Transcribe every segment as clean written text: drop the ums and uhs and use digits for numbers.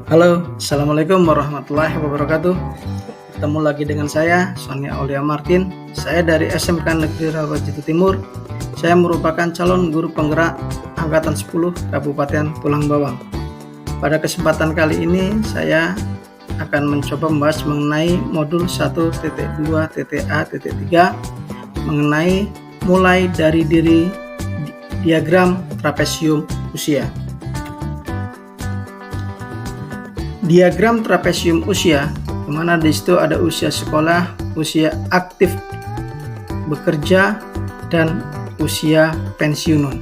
Halo, Assalamualaikum warahmatullahi wabarakatuh. Ketemu lagi dengan saya, Sony Aulia Martin. Saya dari SMK Negeri Rawajati Timur. Saya merupakan calon guru penggerak Angkatan 10 Kabupaten Tulang Bawang. Pada kesempatan kali ini, saya akan mencoba membahas mengenai modul 1.2.A.3 mengenai mulai dari diagram trapesium usia. Diagram trapesium usia, di mana di situ ada usia sekolah, usia aktif bekerja, dan usia pensiunun.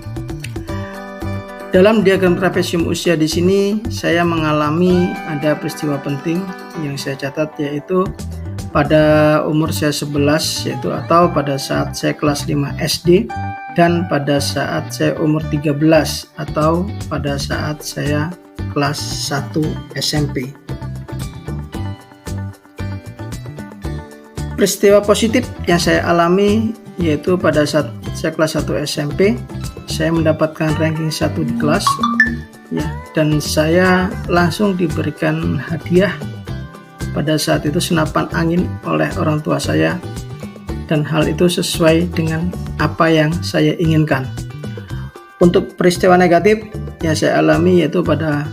Dalam diagram trapesium usia di sini saya mengalami ada peristiwa penting yang saya catat, yaitu pada umur saya 11, yaitu atau pada saat saya kelas 5 SD, dan pada saat saya umur 13 atau pada saat saya kelas 1 SMP. Peristiwa positif yang saya alami yaitu pada saat saya kelas 1 SMP, saya mendapatkan ranking 1 di kelas ya, dan saya langsung diberikan hadiah pada saat itu senapan angin oleh orang tua saya, dan hal itu sesuai dengan apa yang saya inginkan. Untuk peristiwa negatif yang saya alami yaitu pada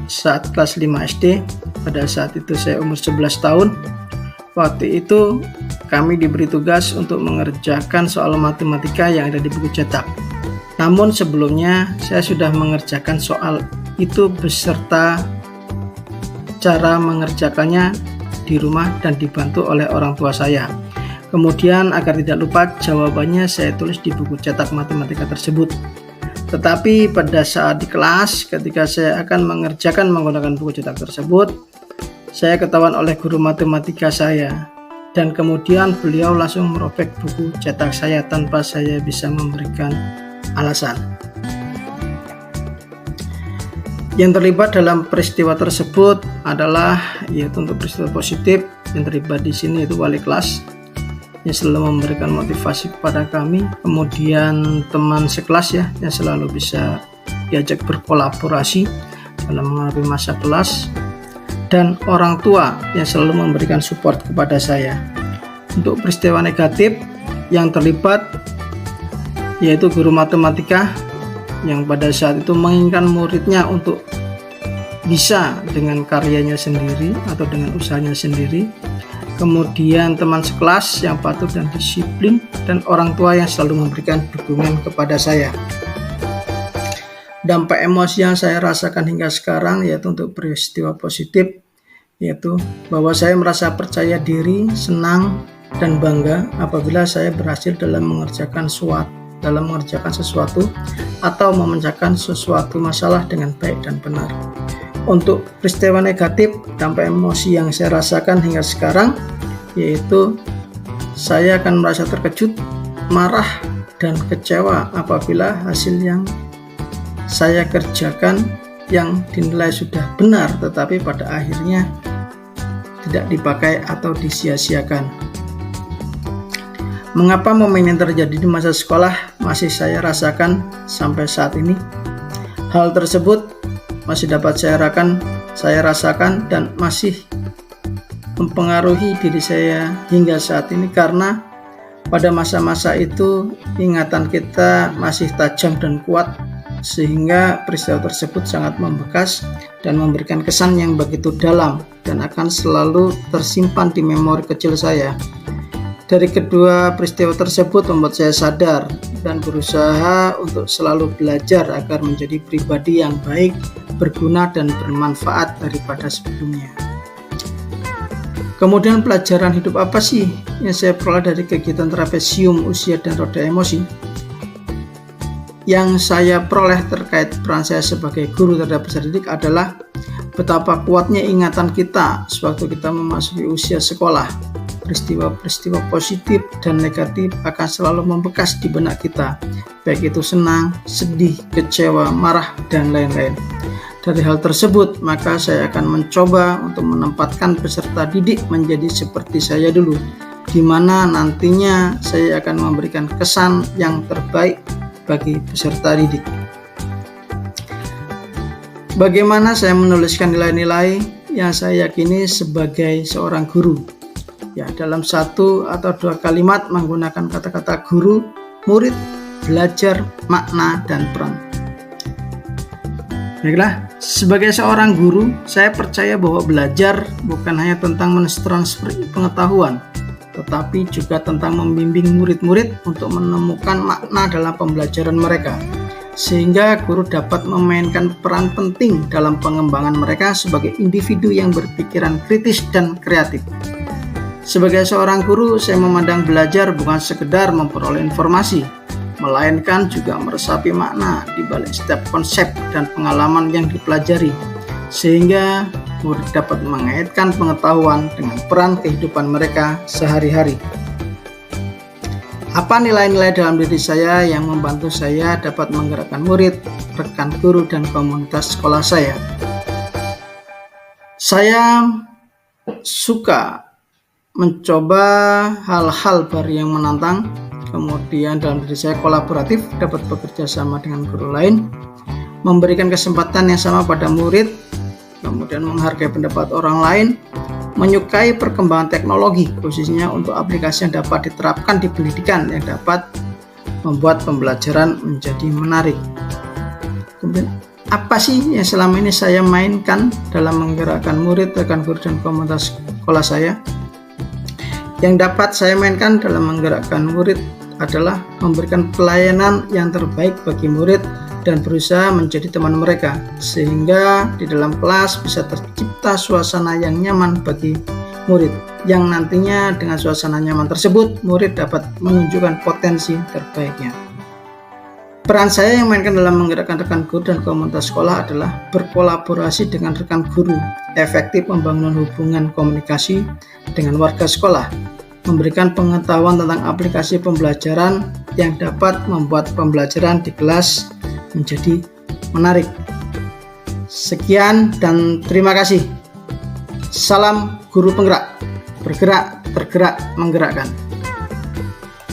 saat kelas 5 SD, pada saat itu saya umur 11 tahun. Waktu itu kami diberi tugas untuk mengerjakan soal matematika yang ada di buku cetak. Namun sebelumnya saya sudah mengerjakan soal itu beserta cara mengerjakannya di rumah dan dibantu oleh orang tua saya. Kemudian agar tidak lupa jawabannya saya tulis di buku cetak matematika tersebut. Tetapi pada saat di kelas, ketika saya akan mengerjakan menggunakan buku cetak tersebut, saya ketahuan oleh guru matematika saya, dan kemudian beliau langsung merobek buku cetak saya tanpa saya bisa memberikan alasan. Yang terlibat dalam peristiwa tersebut adalah yaitu untuk peristiwa positif yang terlibat di sini itu wali kelas yang selalu memberikan motivasi kepada kami, kemudian teman sekelas ya yang selalu bisa diajak berkolaborasi dalam menghadapi masa kelas, dan orang tua yang selalu memberikan support kepada saya. Untuk peristiwa negatif yang terlibat yaitu guru matematika yang pada saat itu menginginkan muridnya untuk bisa dengan karyanya sendiri atau dengan usahanya sendiri, kemudian teman sekelas yang patuh dan disiplin, dan orang tua yang selalu memberikan dukungan kepada saya. Dampak emosi yang saya rasakan hingga sekarang yaitu untuk peristiwa positif, yaitu bahwa saya merasa percaya diri, senang, dan bangga apabila saya berhasil dalam mengerjakan sesuatu atau memecahkan sesuatu masalah dengan baik dan benar. Untuk peristiwa negatif, dampak emosi yang saya rasakan hingga sekarang yaitu saya akan merasa terkejut, marah, dan kecewa apabila hasil yang saya kerjakan yang dinilai sudah benar tetapi pada akhirnya tidak dipakai atau disia-siakan. Mengapa momen yang terjadi di masa sekolah masih saya rasakan sampai saat ini? Hal tersebut masih dapat saya rasakan dan masih mempengaruhi diri saya hingga saat ini, karena pada masa-masa itu ingatan kita masih tajam dan kuat, sehingga peristiwa tersebut sangat membekas dan memberikan kesan yang begitu dalam dan akan selalu tersimpan di memori kecil saya. Dari kedua peristiwa tersebut membuat saya sadar dan berusaha untuk selalu belajar agar menjadi pribadi yang baik, berguna, dan bermanfaat daripada sebelumnya. Kemudian pelajaran hidup apa sih yang saya peroleh dari kegiatan trapesium usia dan roda emosi? Yang saya peroleh terkait peran saya sebagai guru terhadap peserta didik adalah betapa kuatnya ingatan kita sewaktu kita memasuki usia sekolah. Peristiwa-peristiwa positif dan negatif akan selalu membekas di benak kita, baik itu senang, sedih, kecewa, marah, dan lain-lain. Dari hal tersebut, maka saya akan mencoba untuk menempatkan peserta didik menjadi seperti saya dulu, di mana nantinya saya akan memberikan kesan yang terbaik bagi peserta didik. Bagaimana saya menuliskan nilai-nilai yang saya yakini sebagai seorang guru? Ya, dalam satu atau dua kalimat menggunakan kata-kata guru, murid, belajar, makna, dan peran. Baiklah, sebagai seorang guru, saya percaya bahwa belajar bukan hanya tentang mentransfer pengetahuan, tetapi juga tentang membimbing murid-murid untuk menemukan makna dalam pembelajaran mereka, sehingga guru dapat memainkan peran penting dalam pengembangan mereka sebagai individu yang berpikiran kritis dan kreatif. Sebagai seorang guru, saya memandang belajar bukan sekedar memperoleh informasi, melainkan juga meresapi makna di balik setiap konsep dan pengalaman yang dipelajari, sehingga murid dapat mengaitkan pengetahuan dengan peran kehidupan mereka sehari-hari. Apa nilai-nilai dalam diri saya yang membantu saya dapat menggerakkan murid, rekan guru, dan komunitas sekolah saya? Saya suka mencoba hal-hal baru yang menantang. Kemudian dalam diri saya kolaboratif, dapat bekerja sama dengan guru lain, memberikan kesempatan yang sama pada murid, kemudian menghargai pendapat orang lain, menyukai perkembangan teknologi, khususnya untuk aplikasi yang dapat diterapkan di pendidikan yang dapat membuat pembelajaran menjadi menarik. Kemudian, apa sih yang selama ini saya mainkan dalam menggerakkan murid, rekan guru, dan komunitas sekolah saya? Yang dapat saya mainkan dalam menggerakkan murid adalah memberikan pelayanan yang terbaik bagi murid dan berusaha menjadi teman mereka, sehingga di dalam kelas bisa tercipta suasana yang nyaman bagi murid, yang nantinya dengan suasana nyaman tersebut murid dapat menunjukkan potensi terbaiknya. Peran saya yang mainkan dalam menggerakkan rekan guru dan komunitas sekolah adalah berkolaborasi dengan rekan guru, efektif membangun hubungan komunikasi dengan warga sekolah, memberikan pengetahuan tentang aplikasi pembelajaran yang dapat membuat pembelajaran di kelas menjadi menarik. Sekian dan terima kasih. Salam guru penggerak, bergerak, tergerak, menggerakkan.